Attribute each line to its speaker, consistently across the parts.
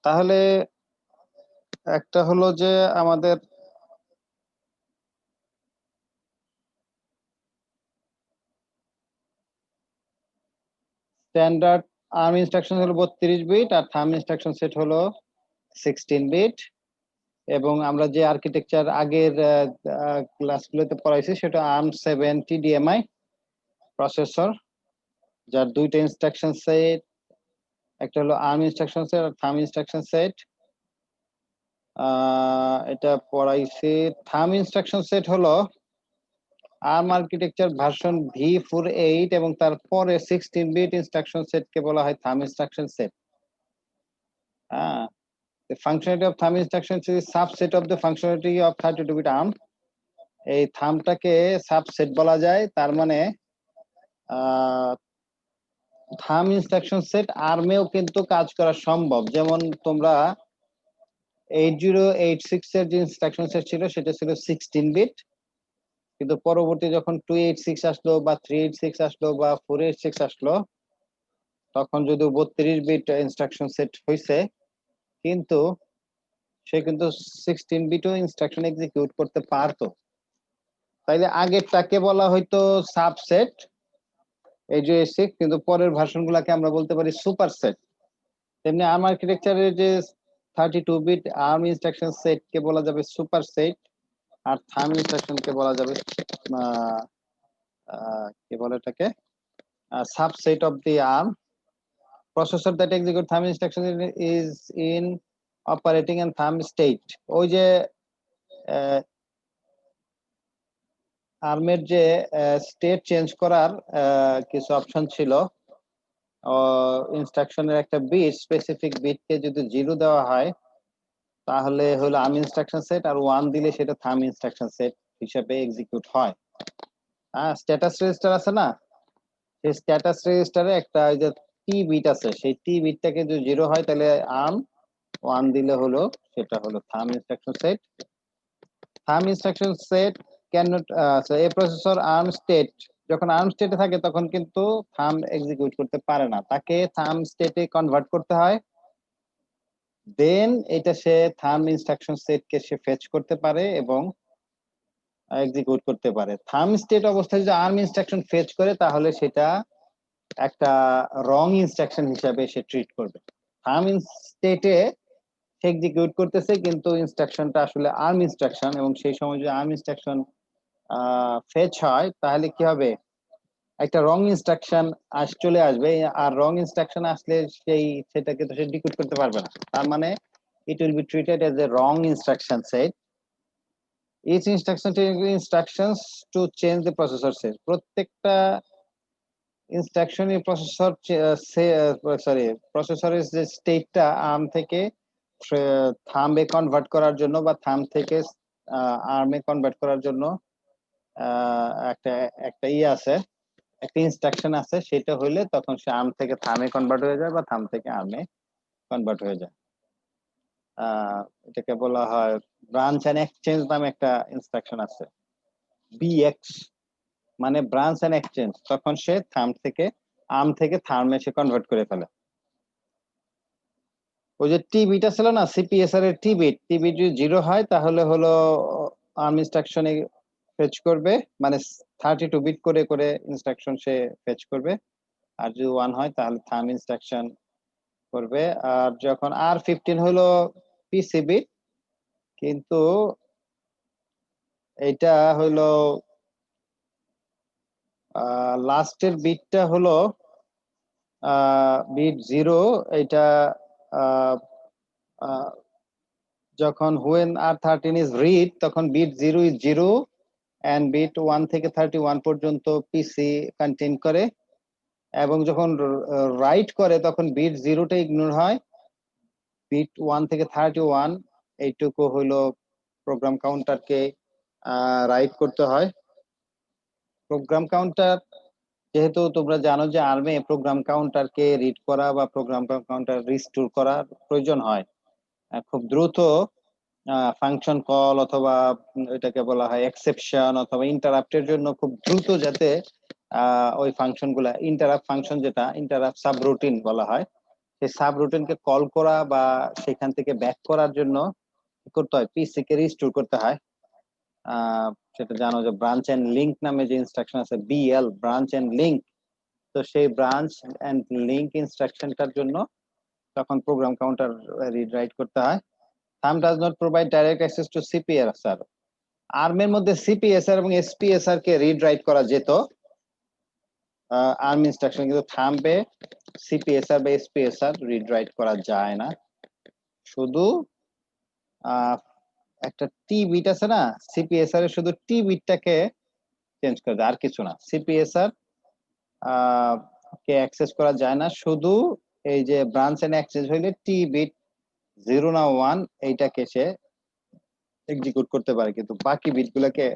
Speaker 1: তাহলে একটা হলো যে আমাদের স্ট্যান্ডার্ড আর্ম ইনস্ট্রাকশন হলো 32 বিট আর থাম্ব ইনস্ট্রাকশন সেট হলো 16 বিট। এবং আমরা যে আর্কিটেকচার আগের ক্লাসগুলোতে পড়াইছি সেটা ARM7 TDMI প্রসেসর, যার দুইটা ইনস্ট্রাকশন সেট, একটা হলো আর্ম ইনস্ট্রাকশন সেট আর থাম্ব ইনস্ট্রাকশন সেট। এটা পড়াইছি। থাম্ব ইনস্ট্রাকশন সেট হলো আর্ম আর্কিটেকচার ভার্সন V48 এবং তারপরে 16 বিট ইনস্ট্রাকশন সেটকে বলা হয় thumb instruction set. The functionality of thumb instructions is subset of the functionality of 32-bit ARM. এই থাম্বটাকে subset বলা যায়, তার মানে থাম্ব ইনস্ট্রাকশন সেট আর্মেও কিন্তু কাজ করা সম্ভব। যেমন তোমরা 8086 এর যে ইনস্ট্রাকশন সেট ছিল সেটা ছিল 16 বিট, কিন্তু পরবর্তী যখন 286 আসলো বা 386 আসলো বা 486 আসলো তখন যদি 32 বিট ইনস্ট্রাকশন সেট হইছে, কিন্তু সে কিন্তু 16 বিটও ইনস্ট্রাকশন এক্সিকিউট করতে পারতো। তাইলে আগেরটাকে বলা হয়তো সাবসেট 8086, কিন্তু পরের ভার্সনগুলোকে আমরা বলতে পারি সুপারসেট। তেমনি আর্ম আর্কিটেকচারের যে 32 বিট আর্ম ইনস্ট্রাকশন সেট কে বলা যাবে সুপারসেট, আর থাম্ব ইনস্ট্রাকশন কে বলা যাবে কি বলে এটাকে subset of the ARM. Processor that execute Thumb instruction is in operating and Thumb state. ওই যে আর্মের যে স্টেট চেঞ্জ করার কিছু অপশন ছিল, ইনস্ট্রাকশনের একটা বিট, স্পেসিফিক বিটকে যদি 0 দেওয়া হয় তাহলে হলো আর্ম ইনস্ট্রাকশন সেট, আর 1 দিলে সেটা থাম্ব ইনস্ট্রাকশন সেট হিসেবে এক্সিকিউট হয়। স্ট্যাটাস রেজিস্টার আছে না, সেই স্ট্যাটাস রেজিস্টারে একটা ওই যে টি বিট আছে, সেই টি বিটটাকে যদি 0 হয় তাহলে আর্ম, 1 দিলে হলো সেটা হলো thumb instruction set. Thumb instruction set can not a processor arm state, যখন আর্ম স্টেটে থাকে তখন কিন্তু থাম্ব এক্সিকিউট করতে পারে না, তাকে থাম্ব স্টেটে কনভার্ট করতে হয়, দেন এটা সে থাম্ব ইনস্ট্রাকশন সেটকে সে ফেচ করতে পারে এবং এক্সিকিউট করতে পারে। থাম্ব স্টেট অবস্থায় যদি আর্ম ইনস্ট্রাকশন ফেচ করে তাহলে সেটা একটা রং ইনস্ট্রাকশন হিসাবে সে ট্রিট করবে। থাম্ব স্টেটে সে এক্সিকিউট করতেছে কিন্তু ইনস্ট্রাকশনটা আসলে আর্ম ইনস্ট্রাকশন, এবং সেই সময় যদি আর্ম ইনস্ট্রাকশন ফেচ হয় তাহলে কি হবে, একটা রং ইনস্ট্রাকশন চলে আসবে, আর রং ইনস্ট্রাকশন আসলে সেটাকে তো সে ডিকোড করতে পারবে না, তার মানে it will be treated as a wrong instruction set. Each instruction takes instructions to change the processor set. প্রত্যেকটা ইনস্ট্রাকশনই প্রসেসরের যে স্টেটটা আর্ম থেকে থাম্বে কনভার্ট করার জন্য বা থাম্ব থেকে আর্মে কনভার্ট করার জন্য একটা একটা আছে, একটা ইনস্ট্রাকশন আছে, সেটা হইলে তখন সে আর্ম থেকে থামে কনভার্ট হয়ে যায় বা থাম থেকে আর্মে কনভার্ট হয়ে যায়। এটাকে বলা হয় ব্রাঞ্চ এন্ড এক্সচেঞ্জ নামে একটা ইনস্ট্রাকশন আছে, বিএক্স, মানে ব্রাঞ্চ এন্ড এক্সচেঞ্জ, তখন সে থাম থেকে আর্ম থেকে থার্মে সে কনভার্ট করে ফেলে। ওই যে টি বিট ছিল না সিপিএসআর এর টি বিট যদি 0 হয় তাহলে হলো আর্ম ইনস্ট্রাকশনে ফেচ করবে, মানে 32 বিট করে করে ইনস্ট্রাকশন সে ফেচ করবে, আর যদি 1 হয় তাহলে থাম্ব ইনস্ট্রাকশন করবে। আর যখন R15 হলো পিসি বিট, কিন্তু এটা হলো লাস্টের বিটটা হলো বিট 0, এটা যখন when R13 is read তখন বিট 0 is 0 and বিট 1 থেকে 31 পর্যন্ত পিসি কন্টেইন করে, এবং যখন রাইট করে তখন বিট 0টা ইগনোর হয়, বিট 1 থেকে 31 এইটুকু হলো প্রোগ্রাম কাউন্টারকে রাইট করতে হয়। প্রোগ্রাম কাউন্টার, যেহেতু তোমরা জানো যে আর্মে প্রোগ্রাম কাউন্টারকে রিড করা বা প্রোগ্রাম কাউন্টার রিস্টোর করার প্রয়োজন হয়, খুব দ্রুত ফাংশন কল অথবা এটাকে বলা হয় এক্সেপশন অথবা ইন্টারাপ্টের জন্য খুব দ্রুত যাতে ওই ফাংশনগুলা ইন্টারাপ্ট ফাংশন, যেটা ইন্টারাপ্ট সাবরুটিন বলা হয়, সেই সাব রুটিনকে কল করা বা সেখান থেকে ব্যাক করার জন্য কি করতে হয়, পিসি কে রিস্টোর করতে হয়। সেটা জানো যে ব্রাঞ্চ এন্ড লিংক নামে যে ইনস্ট্রাকশন আছে, বিএল, ব্রাঞ্চ এন্ড লিংক। তো সেই ব্রাঞ্চ এন্ড লিংক ইনস্ট্রাকশনটার জন্য তখন প্রোগ্রাম কাউন্টার রিড রাইট করতে হয়। Thumb does not provide direct access to CPSR. আর্মের মধ্যে সিপিএসআর এবং এসপিএসআর কে রিড রাইট করা যেত আর্ম ইনস্ট্রাকশন, কিন্তু থাম্বে সিপিএসআর বা এসপিএসআর রিড রাইট করা যায় না। শুধু একটা টি বিট আছে না, সিপিএসআর এর শুধু টি বিটটাকে চেঞ্জ করে দেয়, আর কিছু না। সিপিএসআর কে অ্যাক্সেস করা যায় না, শুধু এই যে ব্রাঞ্চ এন্ড অ্যাক্সেস হইলে টি বিট 0 না 1 এইটাকে সে এক্সিকিউট করতে পারে, কিন্তু বাকি বিটগুলোকে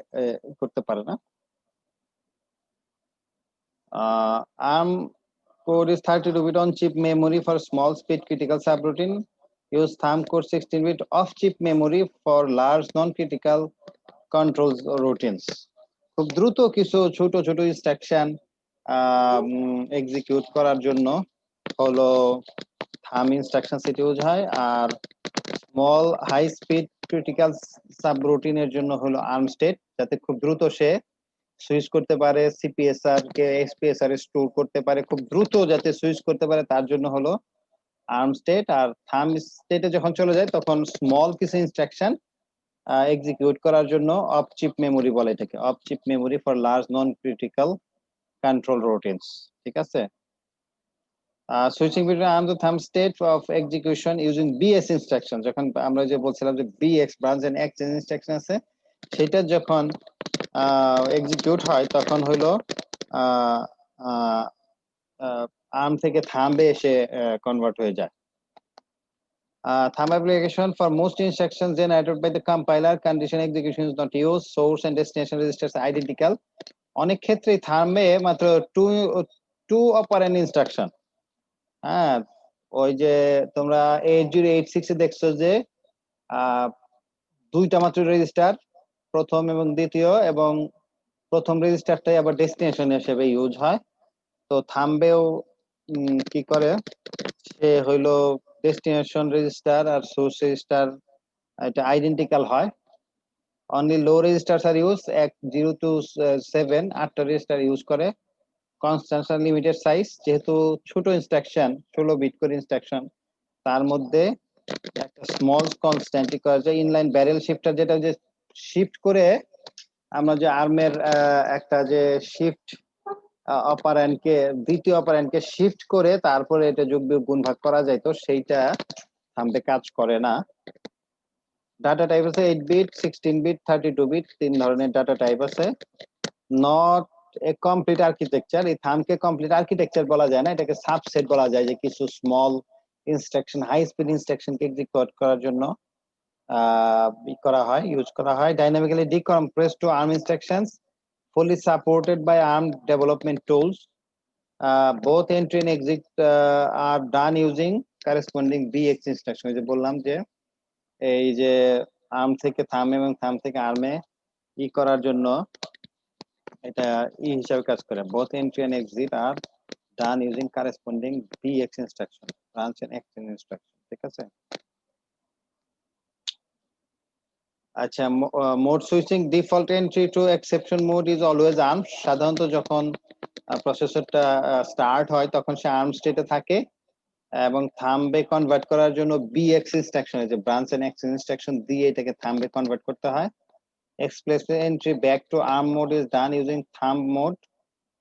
Speaker 1: করতে পারে না। ARM code is 32-bit on chip memory for small speed critical subroutine. Use thumb code 16-bit off chip memory for large non-critical controls routines. খুব দ্রুত কিছু ছোট ছোট ইনস্ট্রাকশন এক্সিকিউট করার জন্য হলো থাম ইনস্ট্রাকশন সেট ইউজ হয়, আর স্মল হাই স্পিড ক্রিটিক্যাল সাবরুটিনের জন্য হলো আর্ম স্টেট, যাতে খুব দ্রুত সে সুইচ করতে পারে, সিপিএসআর কে এসপিএসআর এ স্টোর করতে পারে, খুব দ্রুত যাতে সুইচ করতে পারে তার জন্য হলো আর্ম স্টেট। আর থাম স্টেটে যখন চলে যায় তখন স্মল কিছু ইনস্ট্রাকশন এক্সিকিউট করার জন্য অফ চিপ মেমোরি বলে এটাকে, off chip memory for large non critical control routines. ঠিক আছে। Switching between ARM to Thumb state of execution using BS instruction, যখন আমরা যে বলছিলাম যে BX branch and exchange instruction আছে, সেটা যখন এক্সিকিউট হয় তখন হলো আর্ম থেকে থাম্বে এসে কনভার্ট হয়ে যায়। Thumb application for most instructions generated by the compiler, condition execution is not used, source and destination registers identical. অনেক ক্ষেত্রে থাম্বে মাত্র টু অপারেন্ড ইনস্ট্রাকশন। হ্যাঁ, ওই যে তোমরা 8086 এ দেখছো যে দুইটা মাত্র রেজিস্টার, প্রথম এবং দ্বিতীয়, এবং প্রথম রেজিস্টারটাই আবার ডেস্টিনেশন হিসেবে ইউজ হয়। তো থাম্বেও কি করে, সে হইলো ডেস্টিনেশন রেজিস্টার আর সোর্স রেজিস্টার এটা আইডেন্টিক্যাল হয়। Only low registers are use, 0 to 7 8টা রেজিস্টার ইউজ করে। কনস্ট্যান্ট লিমিটেড সাইজ, যেহেতু ছোট ইনস্ট্রাকশন 16 বিট করে ইনস্ট্রাকশন, তার মধ্যে একটা স্মল কনস্ট্যান্ট করা যায়। ইনলাইন ব্যারেল শিফটার, যেটা যে শিফট করে আমরা যে আর্মের একটা যে শিফট অপারেন্ডকে, দ্বিতীয় অপারেন্ডকে শিফট করে তারপরে এটা যোগ বিয়োগ গুণ ভাগ করা যায়, তো সেইটা থাম্বে কাজ করে না। ডাটা টাইপ আছে 8 বিট, 16 বিট, 32 বিট, তিন ধরনের ডাটা টাইপ আছে। নট এ কমপ্লিট আর্কিটেকচার, এই থামকে কমপ্লিট আর্কিটেকচার বলা যায় না, এটাকে সাবসেট বলা যায়, যে কিছু স্মল ইনস্ট্রাকশন, হাই স্পিড ইনস্ট্রাকশনকে এক্সিকিউট করার জন্য ইউজ করা হয়। Dynamically decompress to ARM instructions, fully supported by ARM development tools. Both entry and exit are done using corresponding BX instruction. যে বললাম যে এই যে আর্ম থেকে থাম এবং থাম থেকে আর্মে করার জন্য এটা হিসাবে কাজ করে। both entry and exit are done using corresponding BX instruction, branch and extend instruction। ঠিক আছে। আচ্ছা, mode switching default entry two exception mode is always arm. সাধারণত যখন প্রসেসরটা স্টার্ট হয় তখন সে আর্ম স্টেটে থাকে, এবং থাম্বে কনভার্ট করার জন্য বিএক্স ইনস্ট্রাকশন, যে ব্রাঞ্চ এন্ড এক্সচেঞ্জ ইনস্ট্রাকশন দিয়ে এটাকে থাম্বে কনভার্ট করতে হয়। Express entry back to arm mode is done using thumb mode.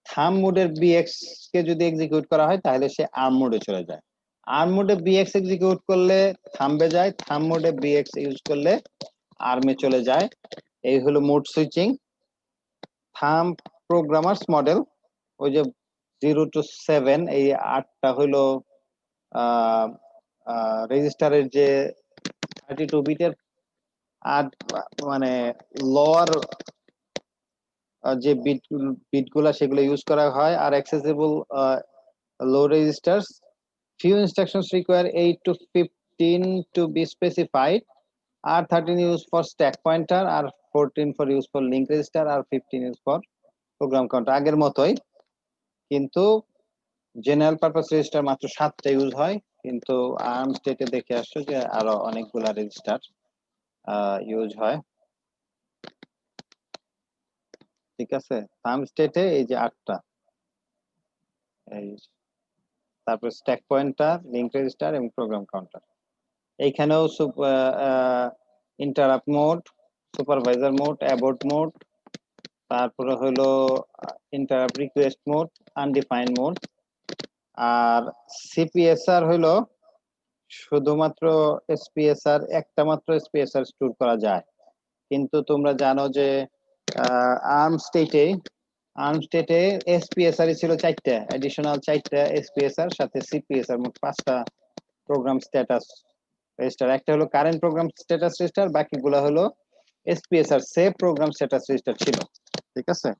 Speaker 1: Thumb মোডের বিএক্স কে যদি এক্সিকিউট করা হয় তাহলে সে আর্ম মোডে চলে যায়। আর্ম মোডে বিএক্স এক্সিকিউট করলে থাম্বে যায়, থাম্ব মোডে বিএক্স ইউজ করলে আর্মে চলে যায়। এই হলো mode switching. Thumb programmers model, ওই যে 0 to 7 এই 8টা হলো রেজিস্টারের যে 32 বিটের, আর মানে লোয়ার যে বিটগুলা সেগুলো ইউজ করা হয়। আর accessible low registers, few instructions require 8 to 15 to be specified. R13 used for stack pointer, R14 for use for link register, R15 used for program counter। আগের মতোই, কিন্তু জেনারেল পারপাস রেজিস্টার মাত্র 7টা use হয়, কিন্তু arm স্টেটে দেখে আসছো যে আরো অনেকগুলা রেজিস্টার ইউজ হয়। ঠিক আছে, থাম্ব স্টেটে এই যে 8টা, এই তারপর স্ট্যাক পয়েন্টার, লিংক রেজিস্টার এবং প্রোগ্রাম কাউন্টার। এইখানেও interrupt mode, supervisor mode, abort mode, তারপরে হলো interrupt request mode, undefined mode. আর সিপিএসআর হলো শুধুমাত্র এসপিএসআর, একটা মাত্র এসপিএসআর স্টোর করা যায়। কিন্তু তোমরা জানো যে আর্ম স্টেটে এসপিএসআর ছিল 4টা, অ্যাডিশনাল 4টা এসপিএসআর সাথে সিপিএসআর, মোট 5টা প্রোগ্রাম স্ট্যাটাস রেজিস্টার। একটা হলো কারেন্ট প্রোগ্রাম স্ট্যাটাস রেজিস্টার, বাকিগুলো হলো SPSR save program status register ছিল। ঠিক আছে,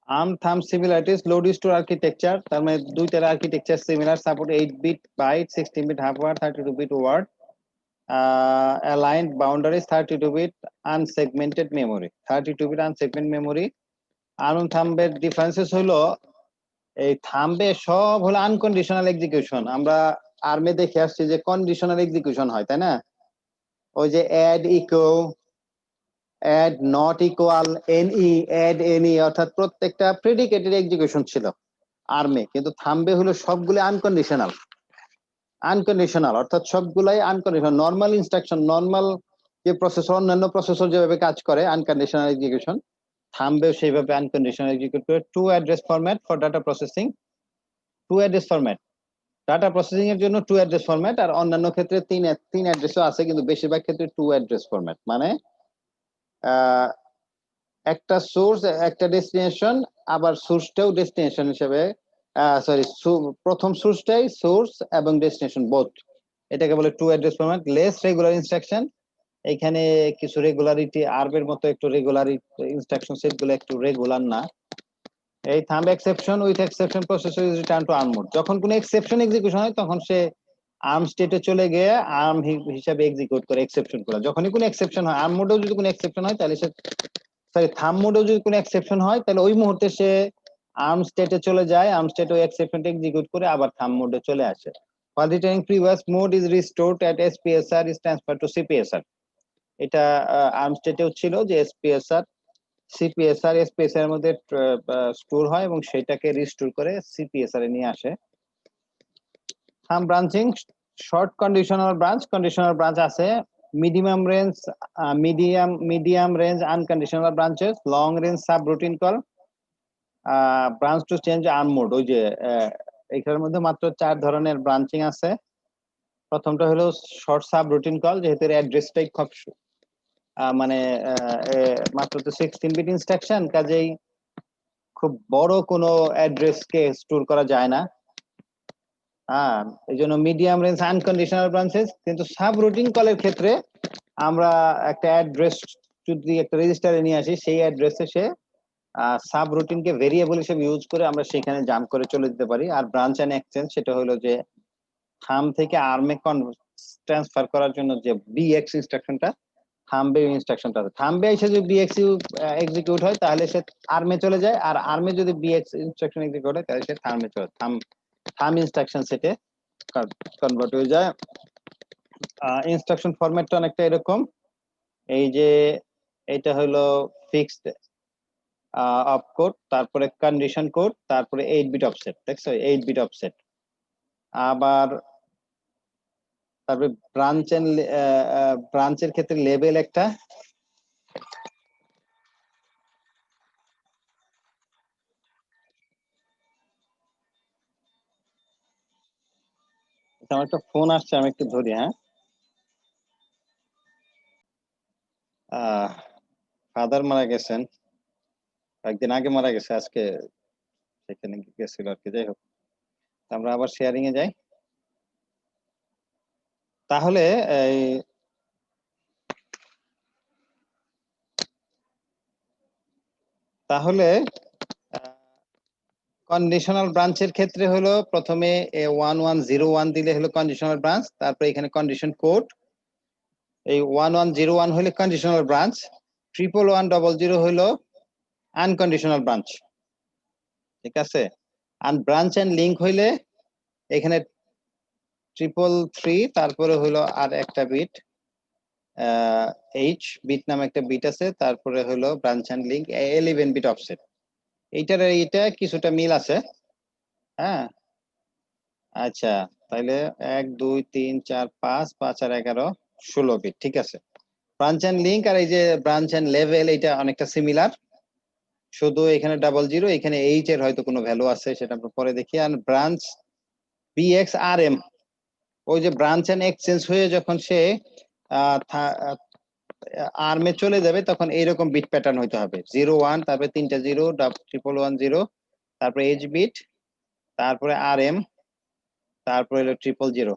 Speaker 1: ARM thumb similarities, load store architecture, তার মানে দুইটার architecture similar, support 8 bit byte, 16 bit half word, 32 bit word, aligned boundaries, 32 bit unsegmented memory, 32 bit unsegmented memory। ARM থাম্বের differences হলো এই থাম্বে সব হলো আনকন্ডিশনাল এক্সিকিউশন। আমরা আর্মে দেখে আসছি যে কন্ডিশনাল এক্সিকিউশন হয়, তাই না? ওই যে add echo, add not equal, NE, add any, অর্থাৎ প্রত্যেকটা প্রেডিকেটেড এক্সিকিউশন ছিল আর্মে। কিন্তু থাম্বে হলো সবগুলো আনকন্ডিশনাল। আনকন্ডিশনাল অর্থাৎ সবগুলাই আনকন্ডিশনাল, নর্মাল ইনস্ট্রাকশন, নর্মাল যে প্রসেসর, অন্যান্য প্রসেসর যেভাবে কাজ করে আনকন্ডিশনাল এক্সিকিউশন, থাম্বেও সেইভাবে আনকন্ডিশনাল এক্সিকিউট করে। To address format for data processing, to address format data processing এর জন্য টু অ্যাড্রেস ফরম্যাট, আর অন্যান্য ক্ষেত্রে তিন অ্যাড্রেসও আছে, কিন্তু বেশিরভাগ ক্ষেত্রে টু অ্যাড্রেস ফরম্যাট। মানে একটা সোর্স, একটা ডেস্টিনেশন, আবার সোর্সটাও ডেস্টিনেশন হিসেবে, সরি, প্রথম সোর্সটাই সোর্স এবং ডেস্টিনেশন বোথ, এটাকে বলে to address format. Less regular instruction, এখানে কিছু রেগুলারিটি, আরবের মতো একটু রেগুলারি ইনস্ট্রাকশন সেট গুলো একটু রেগুলার না। এই thumb exception with exception processor is return to arm mode. যখন কোনো এক্সেপশন এক্সিকিউশন হয় তখন সে আর্ম স্টেটে চলে গিয়ে আর্ম হিসাবে এক্সিকিউট করে এক্সেপশন গুলো। যখনই কোনো এক্সেপশন হয়, আর্ম মোডেও যদি কোনো এক্সেপশন হয় তাহলে সে, সরি, থাম্ব মোডেও যদি কোনো এক্সেপশন হয় তাহলে ওই মুহূর্তে সে আর্ম স্টেটে চলে যায়, আর্ম স্টেটে ওই এক্সেপশনটা এক্সিকিউট করে আবার থাম্ব মোডে চলে আসে। While returning previous mode is restored at SPSR is transferred to CPSR. এটা আর্ম স্টেটেও ছিল যে এসপিএসআর, সিপিএসআর, এসপিএসআর এর মধ্যে স্টোর হয় এবং সেটাকে রিস্টোর করে সিপিএসআর এ নিয়ে আসে। Thumb branching, short conditional branch আছে, medium range unconditional branches, long range subroutine call, branch to change ARM mode. ওই যে এখানের মধ্যে মাত্র 4 ধরনের ব্রাঞ্চিং আছে। প্রথমটা হলো শর্ট সাবরুটিন কল, যেহেতু অ্যাড্রেসটাই খুব মানে মাত্র তো 16 বিট ইনস্ট্রাকশন, কাজেই খুব বড় কোনো অ্যাড্রেসকে স্টোর করা যায় না। এই জন্য মিডিয়াম রেঞ্জ আনকন্ডিশনাল ব্রাঞ্চেস। কিন্তু সাব রুটিন কলের ক্ষেত্রে আমরা একটা অ্যাড্রেস যদি একটা রেজিস্টারে নিয়ে আসি, সেই অ্যাড্রেসে সে সাব রুটিনকে ভেরিয়েবল হিসেবে ইউজ করে আমরা সেখানে জাম্প করে চলে যেতে পারি। আর ব্রাঞ্চ এন্ড এক্সচেঞ্জ, সেটা হলো যে থাম্ব থেকে আর্মে ট্রান্সফার করার জন্য যে বিএক্স ইনস্ট্রাকশনটা, থাম্বে ইনস্ট্রাকশনটা আছে, থাম্বে এসে যদি বিএক্স এক্সিকিউট হয় তাহলে সে আর্মে চলে যায়, আর আর্মে যদি বিএক্স ইনস্ট্রাকশন এক্সিকিউট হয় তাহলে সে থাম্বে চলে, থাম্ব ইনস্ট্রাকশন সেটে কনভার্ট হয়ে যায়। ইনস্ট্রাকশন ফরম্যাটটা অনেকটা এরকম, এই যে এটা হলো ফিক্সড অপকোড, তারপরে কন্ডিশন কোড, তারপরে 8 বিট অফসেট। দেখছো 8 বিট অফসেট। আবার তারপরে ব্রাঞ্চের ক্ষেত্রে লেবেল একটা, আমার একটা ফোন আসছে, আমি একটু ধরি। হ্যাঁ, ফাদার মারা গেছেন, একদিন আগে মারা গেছে, আজকে সেখানে গেছিল আর কি। যাই হোক, আমরা আবার শেয়ারিং এ যাই। তাহলে এই তাহলে কন্ডিশনাল ব্রাঞ্চের ক্ষেত্রে হলো প্রথমে 1101 দিলে হলো কন্ডিশনাল ব্রাঞ্চ, তারপরে এখানে কন্ডিশন কোড, এই 1101 হলে কন্ডিশনাল ব্রাঞ্চ, 1110 হলো আনকন্ডিশনাল ব্রাঞ্চ। ঠিক আছে আর ব্রাঞ্চ এন্ড লিংক হইলে এখানে 333 তারপরে হলো আর একটা বিট এইচ বিট নামে একটা বিট আছে তারপরে হলো branch and link 11 bit offset এইটা কিছুটা মিল আছে হ্যাঁ আচ্ছা তাহলে 1 2 3 4 5 5 আর 11 16 বিট ঠিক আছে ব্রাঞ্চ এন্ড লিংক আর এই যে ব্রাঞ্চ এন্ড লেভেল এটা অনেকটা সিমিলার শুধু এখানে 00 এখানে এইচ এর হয়তো কোনো ভ্যালু আছে সেটা আমরা পরে দেখি আর ব্রাঞ্চ বিএক্স আর এম ওই যে ব্রাঞ্চ এন্ড এক্সচেঞ্জ হয়ে যখন সে আর্মে চলে যাবে তখন এইরকম বিট প্যাটার্ন হইতে হবে 01 তারপরে তিনটা 0 11110 তারপরে এইচ বিট তারপরে আর এম তারপরে হলো 000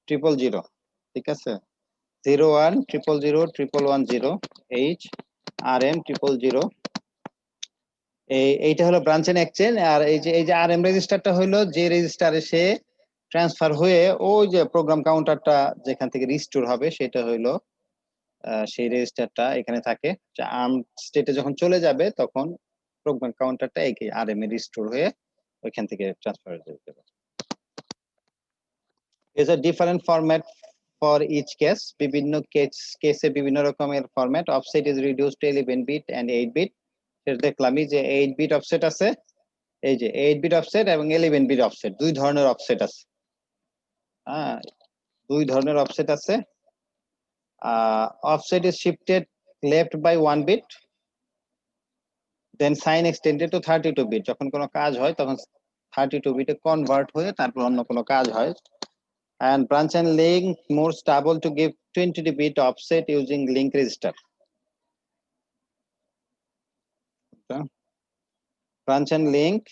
Speaker 1: 000 ঠিক আছে 01 000 11110 এইচ আর এম 000 এইটা হলো ব্রাঞ্চ এন্ড এক্সচেঞ্জ আর এই যে আর এম রেজিস্টারটা হলো যে রেজিস্টারে সে ট্রান্সফার হয়ে ওই যে প্রোগ্রাম কাউন্টারটা যেখান থেকে রিস্টোর হবে সেটা হলো সেই রেজিস্টারটা এখানে থাকে আর্ম স্টেটে যখন চলে যাবে তখন প্রোগ্রাম কাউন্টারটা এই আরএম এ রিস্টোর হয়ে ওইখান থেকে ট্রান্সফার হয়ে যাবে is a different format for each case বিভিন্ন কেসে বিভিন্ন রকমের format offset is reduced to 11 bit and 8 bit সেটা দেখলামই যে 8 বিট অফসেট আছে এই যে 8 বিট অফসেট এবং 11 বিট অফসেট দুই ধরনের অফসেট আছে হ্যাঁ দুই ধরনের অফসেট আছে offset is shifted left by 1 bit then sign extended to 32 bit যখন কোনো কাজ হয় তখন 32 বিটে কনভার্ট হয়ে তারপর অন্য কোনো কাজ হয় and branch and link more stable to give 20 bit offset using link register branch and link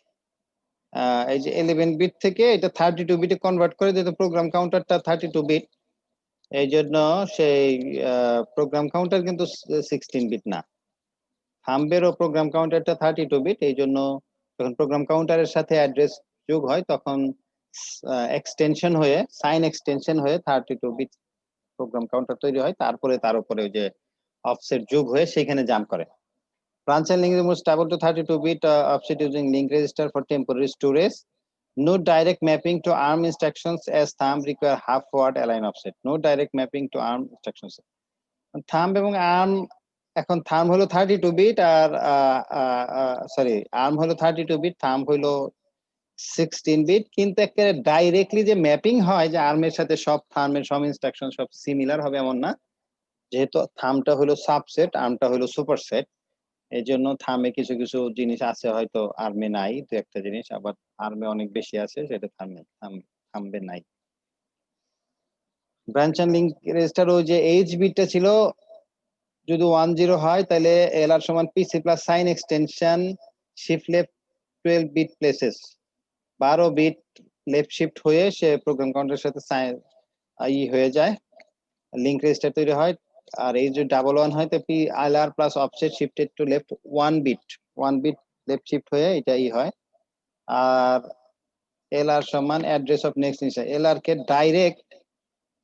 Speaker 1: এই যে 11 বিট থেকে এটা 32 বিটে কনভার্ট করে যেহেতু প্রোগ্রাম কাউন্টারটা 32 বিট এই জন্য সেই প্রোগ্রাম কাউন্টার কিন্তু 16 বিট না থাম্বেরও প্রোগ্রাম কাউন্টারটা 32 বিট এই জন্য যখন প্রোগ্রাম কাউন্টারের সাথে অ্যাড্রেস যোগ হয় তখন এক্সটেনশন হয়ে সাইন এক্সটেনশন হয়ে 32 বিট প্রোগ্রাম কাউন্টার তৈরি হয় তারপরে তার উপরে ওই যে অফসেট যোগ হয়ে সেখানে জাম্প করে branch and link is more stable to 32 bit offset using link register for temporary storage no direct mapping to ARM instructions as thumb require half word align offset no direct mapping to ARM instructions thumb এবং ARM এখন thumb হলো 32 bit আর sorry arm হলো 32 bit thumb হলো 16 bit কিন্তু একেবারে directly যে mapping হয় যে আর্মের সাথে সব থাম্বের সব ইনস্ট্রাকশন সব সিমিলার হবে এমন না যেহেতু থাম্বটা হলো সাবসেট আর্মটা হলো সুপারসেট এই জন্য থামে কিছু কিছু জিনিস আছে হয়তো আর্মে নাই দু একটা জিনিস আবার আর্মে অনেক বেশি আছে সেটা থামবে নাই ব্রাঞ্চ এন্ড লিংক রেজিস্টার ওই যে এইচ বিটটা ছিল যদি 10 হয় তাহলে এলআর সমান PC plus sign extension shift left 12 bit places 12 bit left shift হয়ে সে প্রোগ্রাম কাউন্টারের সাথে হয়ে যায় লিংক রেজিস্টার তৈরি হয় আর এই যে 11 হয় তো P LR plus offset shifted to left 1 bit left shift হয়ে এটা হয় আর এলআর সমান address of next instruction LR কে ডাইরেক্ট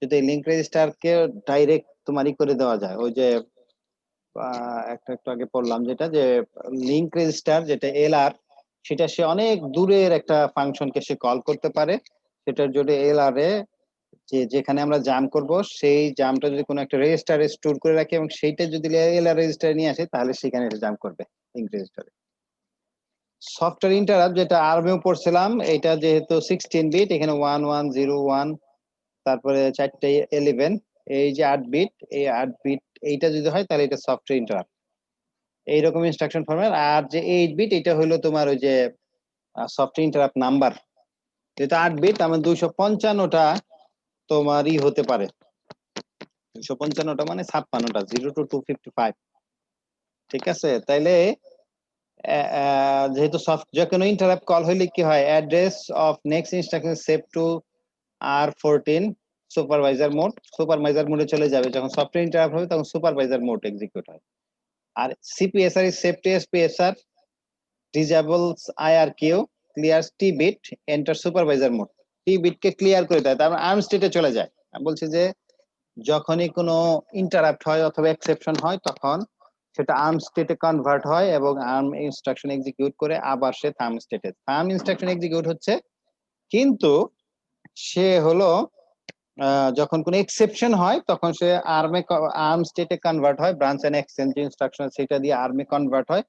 Speaker 1: যদি লিংক রেজিস্টার কে ডাইরেক্ট তোমারই করে দেওয়া যায় ওই যে একটু আগে পড়লাম যেটা যে লিংক রেজিস্টার যেটা এলআর সেটা সে অনেক দূরের একটা ফাংশনকে সে কল করতে পারে সেটার জন্য এলআর এ যেখানে আমরা জাম করব সেই জামটা যদি কোনো একটা রেজিস্টারে স্টোর করে রাখি এবং সেইটা যদি এলআর রেজিস্টারে নিয়ে আসে তাহলে সেখানে এটা জাম করবে লিংক রেজিস্টারে সফটওয়্যার ইন্টারাপ্ট যেটা আরএমও পড়ছিলাম এটা যেহেতু 16 বিট এখানে 1101 তারপরে 4টে 11 এই যে 8 বিট এই 8 বিট এইটা যদি হয় তাহলে এটা সফটওয়্যার ইন্টারাপ্ট এইরকম ইনস্ট্রাকশন ফরম্যাট আর যে 8 বিট এটা হলো তোমার ওই যে সফটওয়্যার ইন্টারাপ্ট নাম্বার যেটা 8 বিট আমার 255টা তোমারই হতে পারে 255টা মানে 56টা 0 to 255 ঠিক আছে তাইলে যেহেতু যে কোনো ইন্টারাপ্ট কল হইলে কি হয় address of next instruction save two R14 supervisor মোডে চলে যাবে যখন সফটওয়্যার ইন্টারাপ্ট হবে তখন সুপারভাইজার মোড এক্সিকিউট হয় আর CPSR is save to SPSR disables IRQ clears T bit enter supervisor mode T bit কে ক্লিয়ার করে দেয় তারপর আর্ম স্টেটে চলে যায় আমি বলছি যে যখনই কোনো ইন্টারাপ্ট হয় অথবা এক্সেপশন হয় তখন সেটা আর্ম স্টেটে কনভার্ট হয় এবং আর্ম ইনস্ট্রাকশন এক্সিকিউট করে আবার সে থাম স্টেটে। থাম ইনস্ট্রাকশন এক্সিকিউট হচ্ছে, কিন্তু সে হলো যখন কোনো এক্সেপশন হয় তখন সে আর্ম স্টেটে কনভার্ট হয়, ব্রাঞ্চ এন্ড এক্সচেঞ্জ ইনস্ট্রাকশন সেটা দিয়ে আর্মে কনভার্ট হয়,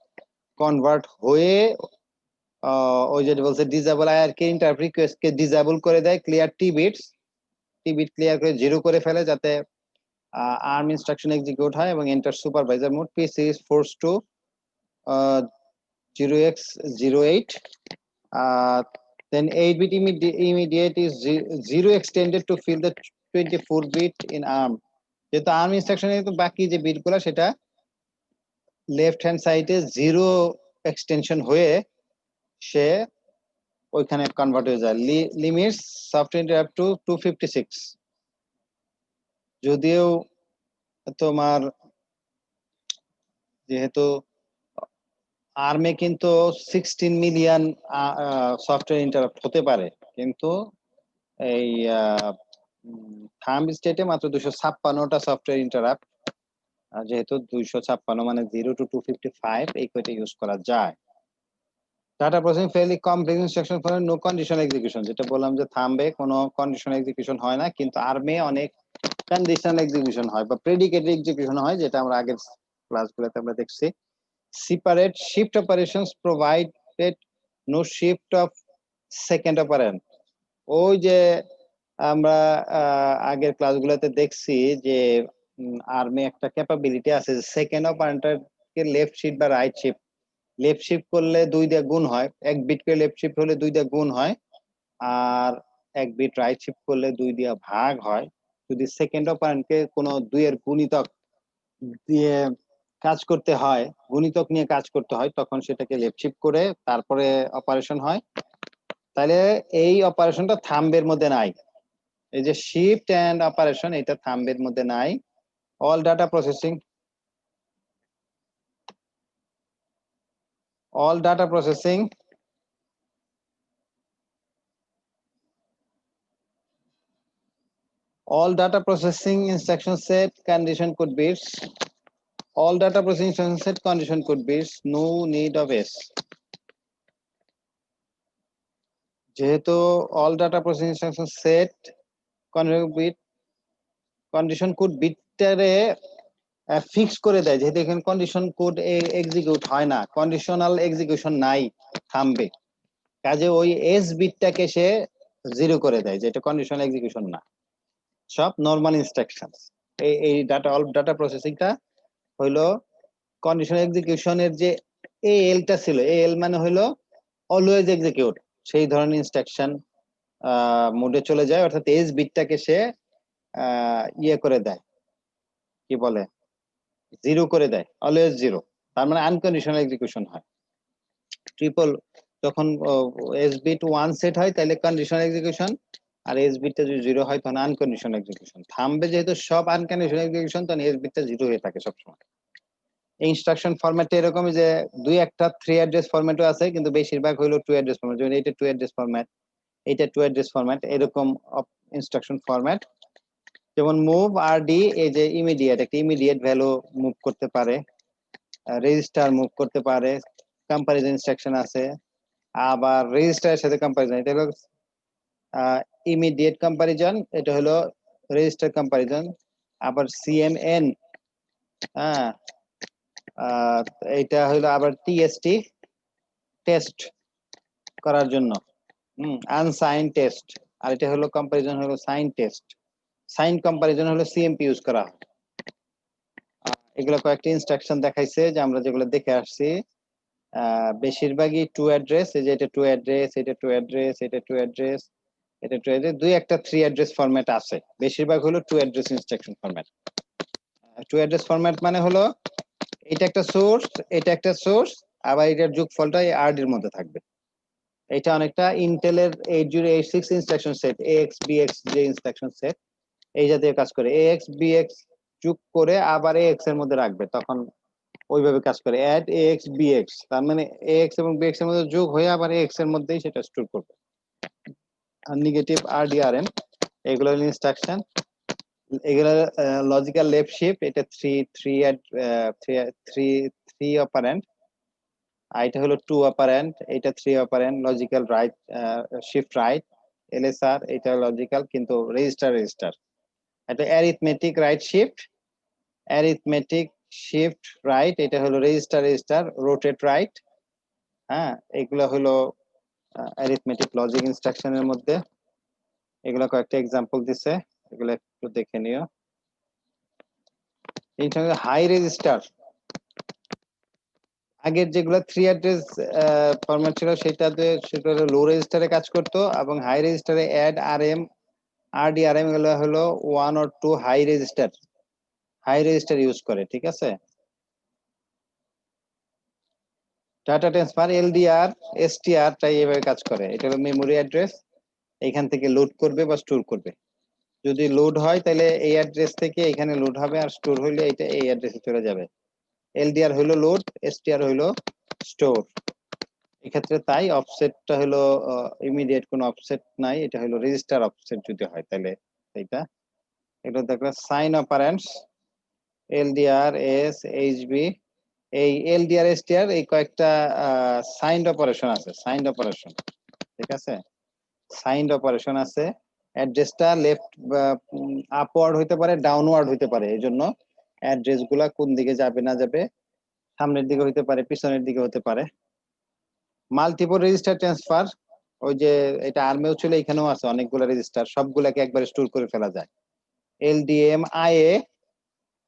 Speaker 1: কনভার্ট হয়ে ওই যে বলছে ডিসেবল আইআরকে ইন্টারাপ্ট রিকোয়েস্ট কে ডিসেবল করে দেয়, ক্লিয়ার টি বিট ক্লিয়ার করে 0 করে ফেলে, যাতে আর্ম ইনস্ট্রাকশন এক্সিকিউট হয় এবং enter supervisor mode. PC is forced to 0x08, then 8-bit immediate is 0 extended to fill the 24-bit in ARM. যেহেতু আর্ম ইনস্ট্রাকশনে বাকি যে বিটগুলো সেটা লেফট হ্যান্ড সাইডে 0 এক্সটেনশন হয়ে সে ওইখানে কনভার্ট হয়ে যায়। Limits software interrupt to 256। যদিও তোমার যেহেতু আর্মে কিন্তু 16 মিলিয়ন সফটওয়্যার ইন্টারাপ্ট হতে পারে, কিন্তু এই থাম্ব স্টেটে মাত্র 256টা সফটওয়্যার ইন্টারাপ্ট, যেহেতু 256 মানে 0 to 255 এই কয়টা ইউজ করা যায়। Data processing fairly complex instruction for no conditional execution, যেটা বললাম যে থাম্বে কোনো কন্ডিশনাল এক্সিকিউশন হয় না, কিন্তু আর্মে অনেক কন্ডিশনাল এক্সিকিউশন হয় বা প্রেডিকেটেড এক্সিকিউশন হয়, যেটা আমরা আগের ক্লাসগুলোতে আমরা দেখছি। Separate shift operations provided no shift of second operand. ওই যে আমরা আগের ক্লাসগুলোতে দেখছি যে আর্মে একটা ক্যাপাবিলিটি আছে যে সেকেন্ড অপারেন্ডকে লেফট শিফট বা রাইট শিফট, লেফট শিফট করলে 2 দিয়ে গুণ হয়, 1 বিট করে লেফট শিফট হলে 2 দিয়ে গুণ হয়, আর 1 বিট রাইট শিফট করলে 2 দিয়ে ভাগ হয়। যদি সেকেন্ড অপারেন্ডকে কোনো 2 এর গুণিতক দিয়ে কাজ করতে হয়, গুণিতক নিয়ে কাজ করতে হয়, তখন সেটাকে লেফট শিফট করে তারপরে অপারেশন হয়। তাহলে এই অপারেশনটা থাম্বের মধ্যে নাই, এই যে শিফট এন্ড অপারেশন এটা থাম্বের মধ্যে নাই। All data processing instruction set condition could be all data processing instruction set condition could be no need of S. যেহেতু all data processing instruction set condition could বিটটারে ফিক্স করে দেয়, যেহেতু এখানে condition code execute হয় না, conditional execution নাই থামবে, কাজে ওই এস বিটটাকে সে 0 করে দেয়, যেটা কন্ডিশনাল এক্সিকিউশন না, সব নরমাল ইনস্ট্রাকশনস। এই ডাটা প্রসেসিংটা হইলো কন্ডিশনাল এক্সিকিউশনের যে এএলটা ছিল, এএল মানে হইলো অলওয়েজ এক্সিকিউট, সেই ধরনের ইনস্ট্রাকশন মোডে চলে যায়, অর্থাৎ এস বিটটাকে সে ইয়ে করে দেয়, কি বলে 0 করে দেয়, অলওয়েজ 0, তার মানে আনকন্ডিশনাল এক্সিকিউশন হয়। ট্রিপল যখন এস বিট 1 সেট হয় তাহলে কন্ডিশনাল এক্সিকিউশন, আর এস বিটটা যদি 0 হয় তখন আনকন্ডিশনাল এক্সিকিউশন। থাম্বে যেহেতু সব আনকন্ডিশনাল এক্সিকিউশন, তখন এস বিটটা 0 হয়ে থাকে সবসময়। ইনস্ট্রাকশন ফরম্যাটটা এরকমই যে 2-1টা 3 অ্যাড্রেস ফরম্যাটও আছে, কিন্তু বেশিরভাগ হলো 2 অ্যাড্রেস ফরম্যাট, যেমন এটা 2 অ্যাড্রেস ফরম্যাট, এটা 2 অ্যাড্রেস ফরম্যাট, এরকম ইনস্ট্রাকশন ফরম্যাট। যেমন মুভ আরডি, এই যে ইমিডিয়েট, একটা ইমিডিয়েট ভ্যালু মুভ করতে পারে, রেজিস্টার মুভ করতে পারে, কম্পারিজন ইনস্ট্রাকশন আছে, আবার রেজিস্টারের সাথে কম্পারিজন, এটা হলো ইমিডিয়েট কম্পারিজন, এটা হলো রেজিস্টার কম্পারিজন। আবার সিএমএন, হ্যাঁ, এটা হলো আবার টিএসটি, টেস্ট করার জন্য, আনসাইন টেস্ট, আর এটা হলো কম্পারিজন হলো সাইন টেস্ট। সাইন কম্পারিজন হলো সিএমপি ইউজ করা হয়। এগুলো কয়েকটি ইনস্ট্রাকশন দেখাইছে যে আমরা যেগুলো দেখে আসছি, বেশিরভাগই 2 অ্যাড্রেস, এই যে এটা 2 অ্যাড্রেস, এটা 2 অ্যাড্রেস, এটা 2 অ্যাড্রেস, এটা 2 অ্যাড্রেস, 2-1টা 3 অ্যাড্রেস ফরম্যাট আছে, বেশিরভাগ হলো 2 address instruction format. 2 address format মানে হলো এটা একটা সোর্স, এটা একটা সোর্স, আবার এটার যোগফলটা এই আরডির মধ্যে থাকবে। এটা অনেকটা ইন্টেলের 8086 ইনস্ট্রাকশন সেট, এএক্স বিএক্স যে ইনস্ট্রাকশন সেট, এই জাতীয় কাজ করে, এএক্স বিএক্স যোগ করে আবার এএক্স এর মধ্যে রাখবে, তখন ওইভাবে কাজ করে, অ্যাড এএক্স বিএক্স, তার মানে এএক্স এবং বিএক্স এর মধ্যে যোগ হয়ে আবার এএক্স এর মধ্যেই সেটা স্টোর করবে। আর নেগেটিভ আরডিআরএম, এগুলো হলো ইনস্ট্রাকশন। এগুলো লজিক্যাল লেফট শিফট, এটা 3 অপারেন্ট, আর এটা হলো 2 অপারেন্ট, এটা 3 operand. Logical right shift right LSR, এটা লজিক্যাল কিন্তু রেজিস্টার রেজিস্টার। এটা arithmetic right shift, arithmetic shift right, এটা হলো রেজিস্টার রেজিস্টার। রোটেট রাইট, হ্যাঁ, এগুলো হলো অ্যারিথমেটিক লজিক ইনস্ট্রাকশনের মধ্যে। এগুলো কয়েকটা এক্সাম্পল দিছে, এগুলো একটু দেখে নিও। এই সঙ্গে হাই রেজিস্টার, আগের যেগুলো 3 অ্যাড্রেস ফরম্যাট ছিল সেটাতে সেটা লো রেজিস্টারে কাজ করতো, এবং হাই রেজিস্টারে অ্যাড আরএম আরডিআরএম এগুলো হলো 1 or 2 হাই রেজিস্টার ইউজ করে, ঠিক আছে। ডাটা ট্রান্সফার এলডিআর এসটিআর টাই এভাবে কাজ করে। এটা হলো মেমোরি অ্যাড্রেস, এখান থেকে লোড করবে বা স্টোর করবে। যদি লোড হয় তাহলে এই অ্যাড্রেস থেকে এখানে লোড হবে, আর স্টোর হইলে এটা এই অ্যাড্রেসে চলে যাবে। এলডিআর হইলো লোড, এসটিআর হইলো স্টোর। এক্ষেত্রে তাই অফসেটটা হলো ইমিডিয়েট কোনো অফসেট নাই, এটা হলো রেজিস্টার অফসেট যদি হয় তাহলে এইটা। এটা দেখো সাইন অপারেন্টস এলডিআর এস এইচবি, এই এলডিআর এসটিআর এই কয়েকটা সাইন্ড অপারেশন আছে, সাইন্ড অপারেশন, ঠিক আছে। সাইন্ড অপারেশন আছে, অ্যাড্রেসটা লেফট আপওয়ার্ড হইতে পারে, ডাউনওয়ার্ড হইতে পারে। এই জন্য অ্যাড্রেস গুলা কোন দিকে যাবে না যাবে, সামনের দিকে হইতে পারে, পিছনের দিকে হতে পারে। মাল্টিপল রেজিস্টার ট্রান্সফার, ওই যে এটা আর্মেও ছিল, এখানেও আছে অনেকগুলো রেজিস্টার, সবগুলাকে একবারে স্টোর করে ফেলা যায়। এলডিএম আইএ,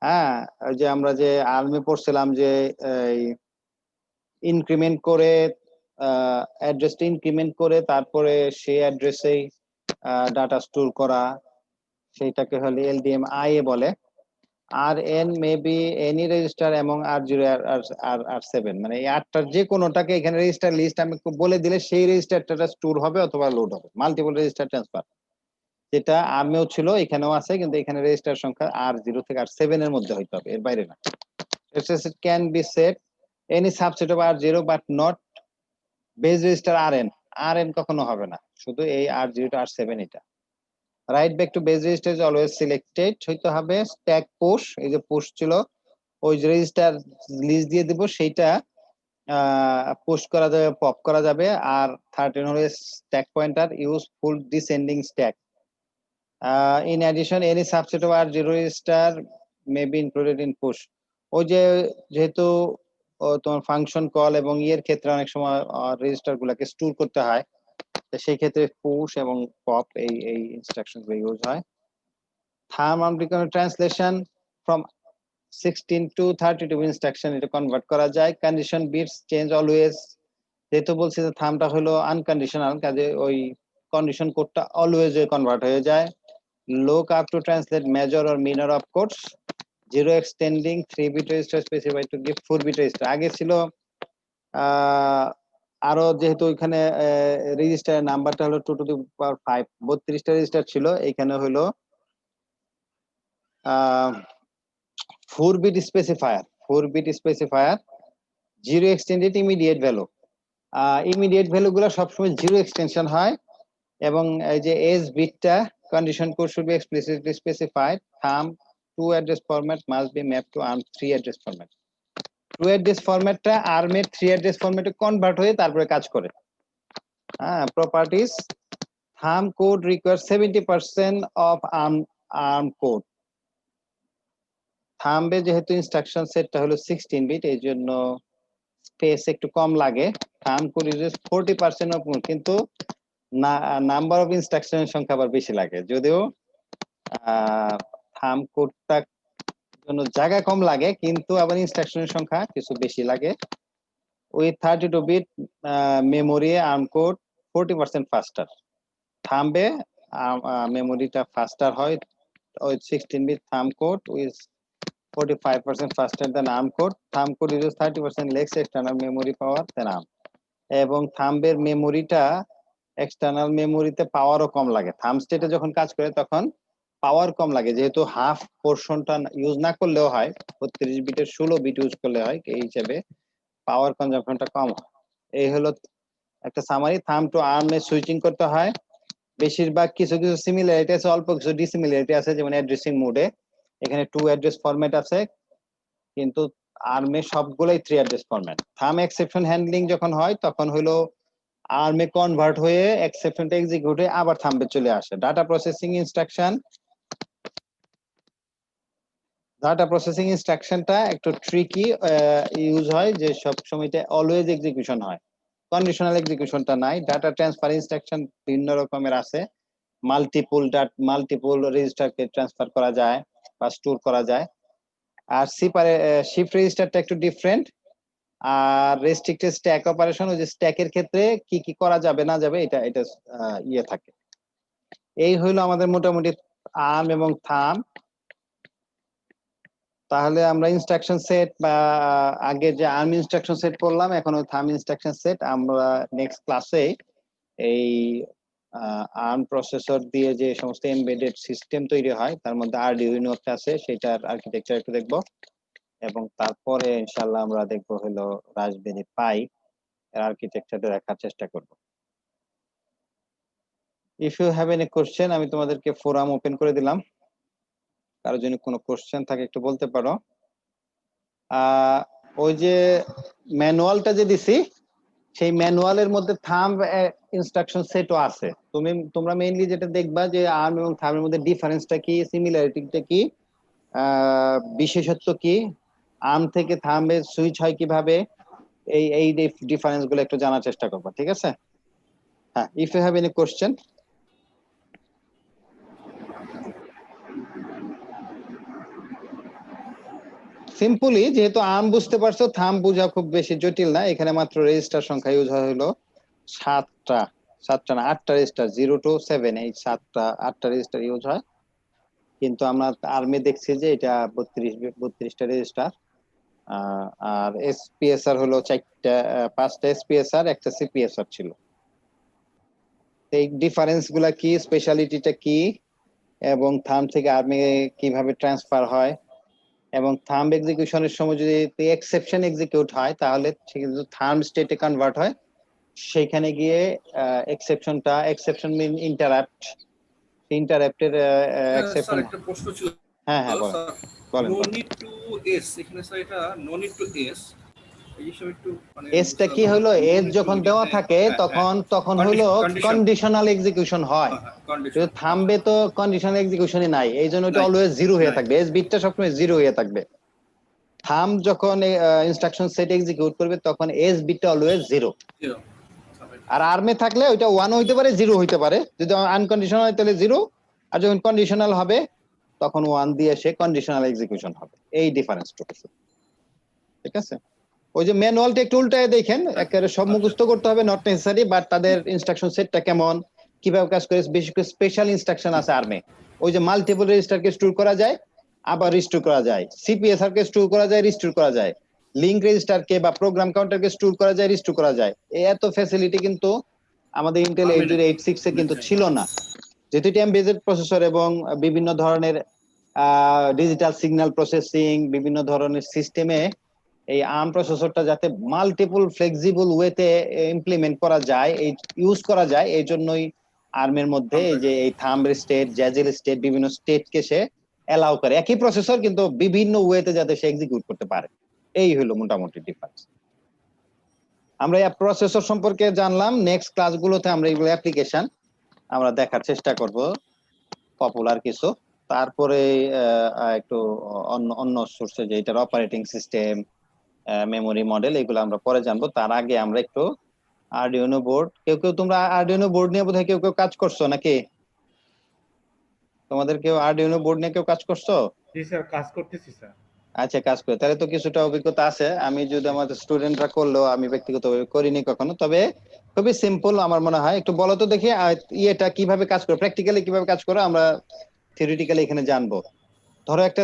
Speaker 1: হ্যাঁ, ওই যে আমরা যে আর্মে পড়ছিলাম যে ইনক্রিমেন্ট করে অ্যাড্রেসটা ইনক্রিমেন্ট করে তারপরে সেই অ্যাড্রেসেই ডাটা স্টোর করা, সেইটাকে হলে এলডিএম আইএ বলে। R N may be any register এবং R0 আর7, মানে এই 8টার যে কোনোটাকে এখানে রেজিস্টার লিস্ট আমি বলে দিলে সেই রেজিস্টারটা স্টোর হবে অথবা লোড হবে। মাল্টিপল রেজিস্টার ট্রান্সফার, যেটা আর্মেও ছিল এখানেও আছে, কিন্তু এখানে রেজিস্টার সংখ্যা R0 থেকে R7 এর মধ্যে হইতে হবে, এর বাইরে না। It can be set any subset of R0 but not base register RN কখনো হবে না, শুধু এই R0 to R7 এটা। Right back to base register is always selected হইতে হবে। স্ট্যাক পুশ, এই যে পুশ ছিল ওই যে রেজিস্টার লিস্ট দিয়ে দিব, সেইটা পুশ করা যাবে, পপ করা যাবে। আর 13 হলো stack pointer, use full descending stack. In addition any subset of R0 register may be included in push. ওই যে যেহেতু তোমার ফাংশন কল এবং ইয়ের ক্ষেত্রে অনেক সময় রেজিস্টার গুলাকে স্টোর করতে হয়, সেই ক্ষেত্রে পুশ এবং পপ এই ইনস্ট্রাকশন গুলো ইউজ হয়। Thumb unbreakable translation from 16 to 32 instruction এটা কনভার্ট করা যায়। কন্ডিশন বিটস চেঞ্জ অলওয়েজ, যেহেতু বলছি যে থামটা হলো আনকন্ডিশনাল, কাজে ওই কন্ডিশন কোডটা অলওয়েজ কনভার্ট হয়ে যায়। Look up to translate major or minor of codes, 0 extending 3 bit register specified to give 4 bit register. আগে ছিল আরো, যেহেতু ওইখানে রেজিস্টারের নাম্বারটা হলো 2 to the power 5, 32টা রেজিস্টার ছিল, এখানে হলো 4 bit specifier, 0 extended immediate value. Immediate value গুলো সবসময় 0 এক্সটেনশন হয়, এবং এই যে এস বিটটা condition code should be explicitly specified. Thumb 2 address format must be mapped to ARM 3 address format. 2 address ফরম্যাটটা ARM এর 3 অ্যাড্রেস ফরম্যাটে কনভার্ট হয়ে তারপরে কাজ করে। Properties, thumb code requires 70% of ARM code. থাম্বে যেহেতু ইনস্ট্রাকশন সেটটা হলো 16 বিট, এই জন্য স্পেস একটু কম লাগে। Thumb code uses 40% of mode, কিন্তু নাম্বার অফ ইনস্ট্রাকশনের সংখ্যা আবার বেশি লাগে, যদিও থাম্ব কোডটা জন্য জায়গা কম লাগে, কিন্তু আবার ইনস্ট্রাকশনের সংখ্যা কিছু বেশি লাগে। With 32 bit memory ARM code 40% faster. থাম্বে মেমোরিটা ফাস্টার হয় with 16 bit thumb code is 45% faster than ARM code. Thumb code uses 30% less external memory power than ARM. এবং থাম্বের মেমোরিটা এক্সটার্নাল মেমোরিতে পাওয়ারও কম লাগে। থাম্ব স্টেটে যখন কাজ করে তখন পাওয়ার কম লাগে, যেহেতু হাফ পোর্শনটা ইউজ না করলেও হয়, 32 বিটের 16 বিট ইউজ করলে হয়, এই হিসেবে পাওয়ার কনজাম্পশনটা কম হয়। এই হলো একটা সামারি। থাম্ব টু ARM এ সুইচিং করতে হয়, বেশিরভাগ কিছু কিছু সিমিলারিটি আছে, অল্প কিছু ডিসিমিলারিটি আছে, যেমন অ্যাড্রেসিং মোডে এখানে 2 অ্যাড্রেস ফরম্যাট আছে, কিন্তু আর্মে সবগুলোই 3 অ্যাড্রেস ফরম্যাট। থাম এক্সেপশন হ্যান্ডলিং যখন হয় তখন হলো আর্মে কনভার্ট হয়ে এক্সেপশনটা এক্সিকিউট হয়ে আবার থাম্বে চলে আসে। ডাটা প্রসেসিং ইনস্ট্রাকশনটা একটু ট্রিকি ইউজ হয়, যে সব সময়তে অলওয়েজ এক্সিকিউশন হয়, কন্ডিশনাল এক্সিকিউশনটা নাই। ডাটা ট্রান্সফার ইনস্ট্রাকশন ভিন্ন রকমের আছে, মাল্টিপল রেজিস্টারকে ট্রান্সফার করা যায় বা স্টোর করা যায়। আর শিফট রেজিস্টারটা একটু ডিফারেন্ট। আর রেস্ট্রিক্টেড স্ট্যাক অপারেশন, ওই যে স্ট্যাকের ক্ষেত্রে কি কি করা যাবে না যাবে এটা এটা ইয়ে থাকে। এই হইলো আমাদের মোটামুটি আর্ম এবং থাম। তাহলে আমরা ইনস্ট্রাকশন সেট বা আগে যে আর্ম ইনস্ট্রাকশন সেট করলাম, এখন ওই থাম ইনস্ট্রাকশন সেট আমরা নেক্সট ক্লাসে এই আর্ম প্রসেসর দিয়ে যে সমস্ত এমবেডেড সিস্টেম তৈরি হয় তার মধ্যে আরডিউইনো আছে, সেটার আর্কিটেকচার একটু দেখবো, এবং তারপরে ইনশাআল্লাহ আমরা দেখবো হলো রাসবেরি পাই এর আর্কিটেকচারটা দেখার চেষ্টা করব। If you have any question, আমি তোমাদেরকে ফোরাম ওপেন করে দিলাম, কারো যদি কোনো কোশ্চেন থাকে একটু বলতে পারো। ওই যে ম্যানুয়ালটা যে দিছি, সেই ম্যানুয়ালের মধ্যে থাম্ব ইনস্ট্রাকশন সেটও আছে। তোমরা মেইনলি যেটা দেখবা যে আর্ম এবং থাম্বের মধ্যে ডিফারেন্সটা কি, সিমিলারিটিটা কি, বিশেষত্ব কি, আর্ম থেকে থাম্বে সুইচ হয় কিভাবে, এই ডিফারেন্স গুলো একটু জানার চেষ্টা করবা, ঠিক আছে? হ্যাঁ, if you have any question. Simply যেহেতু আর্ম বুঝতে পারছো, থাম্ব বোঝা খুব বেশি জটিল না। এখানে মাত্র রেজিস্টার সংখ্যা ইউজ হলো 7টা না 8টা রেজিস্টার, 0 to 7, এই 8টা রেজিস্টার ইউজ হয়। কিন্তু আমরা আর্মে দেখছি যে এটা 32টা রেজিস্টার। আর এসপিএসআর হলো 5টা এসপিএসআর, একটা সিপিএসআর ছিল। এই ডিফারেন্স গুলা কি, স্পেশালিটিটা কি, এবং থাম্ব থেকে আর্মে কিভাবে ট্রান্সফার হয়, এবং থাম্ব এক্সিকিউশনের সময় যদি এক্সেপশন এক্সিকিউট হয় তাহলে কিন্তু থাম্ব স্টেটে কনভার্ট হয়, সেখানে গিয়ে এক্সেপশন মিন ইন্টারাপ্টের এক্সেপশন।
Speaker 2: একটা প্রশ্ন ছিল।
Speaker 1: হ্যাঁ হ্যাঁ, বলেন বলেন।
Speaker 2: নো নিড টু এস, এখানে স্যার এটা নো নিড টু এস, এই হিসাবে একটু মানে
Speaker 1: এসটা কি হলো, এস যখন দেওয়া থাকে তখন হলো কন্ডিশনাল এক্সিকিউশন হয়, কিন্তু থাম্বে তো কন্ডিশনাল এক্সিকিউশনই নাই, এই জন্য এটা অলওয়েজ জিরো হয়ে থাকবে, এস বিটটা সবসময় জিরো হয়ে থাকবে। থাম্ব যখন ইনস্ট্রাকশন সেট এক্সিকিউট করবে তখন এস বিটটা অলওয়েজ জিরো। আর আর্মে থাকলে ওইটা 1 হইতে পারে, 0 হইতে পারে। যদি আনকন্ডিশনাল হয় তাহলে 0, আর যখন কন্ডিশনাল হবে তখন 1 দিয়ে সে কন্ডিশনাল এক্সিকিউশন হবে। এই ডিফারেন্সটুকু, ঠিক আছে? ওই যে ম্যানুয়ালটা একটু উল্টায় দেখেন, একেবারে সব মুখস্থ করতে হবে নট নেসেসারি, বাট তাদের ইনস্ট্রাকশন সেটটা কেমন, কিভাবে কাজ করে, বেশি করে স্পেশাল ইনস্ট্রাকশন আছে আর্মে। ওই যে মাল্টিপল রেজিস্টারকে স্টোর করা যায়, আবার রিস্টোর করা যায়, সিপিএসআর কে স্টোর করা যায়, রিস্টোর করা যায়, লিংক রেজিস্টারকে বা প্রোগ্রাম কাউন্টারকে স্টোর করা যায়, রিস্টোর করা যায়। এত ফ্যাসিলিটি কিন্তু আমাদের ইন্টেল 8086 এ কিন্তু ছিল না, যেহেতু এটা এমবেডেড প্রসেসর এবং বিভিন্ন ধরনের ডিজিটাল সিগন্যাল প্রসেসিং, বিভিন্ন ধরনের সিস্টেমে এই আর্ম প্রসেসরটা যাতে মাল্টিপল ফ্লেক্সিবল ওয়েতে ইমপ্লিমেন্ট করা যায়, এই ইউজ করা যায়, এই জন্যই আর্মের মধ্যে এই যে এই থাম্ব স্টেট, জ্যাজেল স্টেট, বিভিন্ন স্টেটকে সে অ্যালাউ করে, একই প্রসেসর কিন্তু বিভিন্ন ওয়েতে যাতে সে এক্সিকিউট করতে পারে। এই হলো মোটামুটি ডিফারেন্স। আমরা এই প্রসেসর সম্পর্কে জানলাম, নেক্সট ক্লাসগুলোতে আমরা এইগুলো অ্যাপ্লিকেশন আমরা দেখার চেষ্টা করব, পপুলার কিছু। তারপরে একটু অন্য সোর্সে যে এটার অপারেটিং সিস্টেম, মেমোরি মডেল, এগুলো আমরা পরে জানবো। তার আগে আমরা একটু আরডিউইনো বোর্ড, কেউ তোমরা আরডিউইনো বোর্ড নিয়ে বোধহয় কেউ কাজ করছো নাকি? তোমাদের কেউ আরডিউইনো বোর্ড নিয়ে কেউ কাজ করছো?
Speaker 3: জি স্যার, কাজ করতেছি স্যার।
Speaker 1: আচ্ছা, কাজ করে তাহলে তো কিছুটা অভিজ্ঞতা আছে। আমি যদি আমাদের স্টুডেন্টরা করলেও আমি ব্যক্তিগতভাবে করিনি কখনো, তবে খুবই সিম্পল আমার মনে হয়। একটু বলো তো দেখি ইয়েটা কিভাবে কাজ করে, প্র্যাকটিক্যালি কিভাবে কাজ করে, আমরা থিওরিটিক্যালি এখানে জানবো। ধরো একটা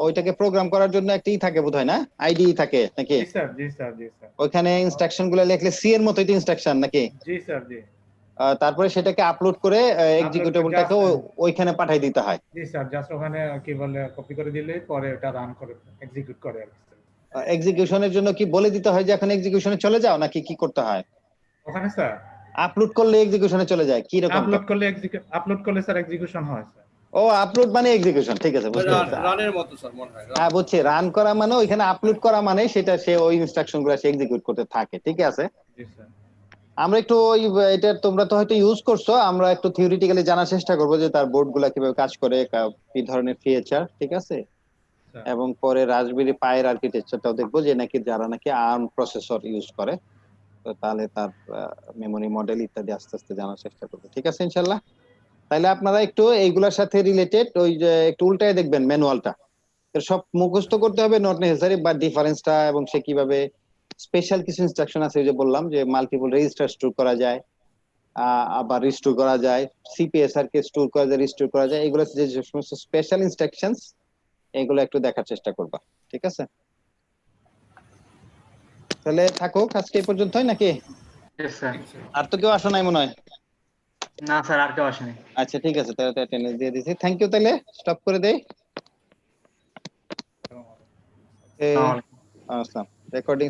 Speaker 1: ওইটাকে প্রোগ্রাম করার জন্য একটা থাকে বোধহয়, না আইডি থাকে নাকি?
Speaker 3: জি স্যার, জি স্যার, জি স্যার।
Speaker 1: ওখানে ইনস্ট্রাকশন গুলো লিখলে সি এর মতোই ইনস্ট্রাকশন নাকি?
Speaker 3: জি স্যার, জি।
Speaker 1: তারপরে সেটাকে আপলোড করে এক্সিকিউটেবলটাকে ওইখানে পাঠিয়ে দিতে হয়।
Speaker 3: জি স্যার, জাস্ট ওখানে কি বলে কপি করে দিলে পরে ওটা রান করে এক্সিকিউট করে আর কি।
Speaker 1: এক্সিকিউশনের জন্য কি বলে দিতে হয় যে এখন এক্সিকিউশনে চলে যাও, নাকি কি করতে হয়
Speaker 3: ওখানে স্যার?
Speaker 1: আপলোড করলে এক্সিকিউশনে চলে যায় কি রকম?
Speaker 3: আপলোড করলে স্যার এক্সিকিউশন হয় স্যার।
Speaker 1: ও আপলোড মানে এক্সিকিউশন, ঠিক আছে বুঝতে পারছি।
Speaker 2: রানের মতো স্যার মনে হয়।
Speaker 1: হ্যাঁ বুঝছি, রান করা মানে ওইখানে আপলোড করা মানে সেটা সে ওই ইনস্ট্রাকশন গুলো সে এক্সিকিউট করতে থাকে, ঠিক আছে।
Speaker 3: জি স্যার।
Speaker 1: আমরা একটু ওই এটা তোমরা তো হয়তো ইউজ করছো, আমরা একটু থিওরিটিক্যালি জানার চেষ্টা করবো যে তার বোর্ড গুলা কিভাবে কাজ করে, কি ধরনের ফিচার, ঠিক আছে।
Speaker 3: স্যার
Speaker 1: এবং পরে রাসবেরি পাইয়ের আর্কিটেকচারটাও দেখবো, যে নাকি যারা নাকি আর্ম প্রসেসর ইউজ করে, তো তাহলে তার মেমোরি মডেল ইত্যাদি আস্তে আস্তে জানার চেষ্টা করবো, ঠিক আছে ইনশাল্লাহ। তাহলে আপনারা একটু এইগুলোর সাথে রিলেটেড ওই যে একটু উল্টায় দেখবেন ম্যানুয়ালটা, সব মুখস্থ করতে হবে নট নেসেসারি, বাট ডিফারেন্সটা এবং সে কিভাবে স্পেশাল কিছু ইনস্ট্রাকশন আছে, ওই যে বললাম যে মাল্টিপল রেজিস্টার স্টোর করা যায়, আবার রিস্টোর করা যায়, সিপিএসআর কে স্টোর করা যায়, রিস্টোর করা যায়, এগুলো যে যে সমস্ত স্পেশাল ইনস্ট্রাকশনস, এগুলো একটু দেখার চেষ্টা করবা, ঠিক আছে। তাহলে থাকো আজকে এই পর্যন্তই নাকি?
Speaker 4: Yes, sir.
Speaker 1: আর তো কেউ আসো নাই মনে হয়।
Speaker 4: না স্যার আর কেউ আসেনি।
Speaker 1: আচ্ছা ঠিক আছে, তাহলে অ্যাটেন্ডেন্স দিয়ে দিছি, থ্যাংক ইউ। তাহলে স্টপ করে দেই।
Speaker 4: আসসালামু আলাইকুম।
Speaker 1: আসসালাম। রেকর্ডিং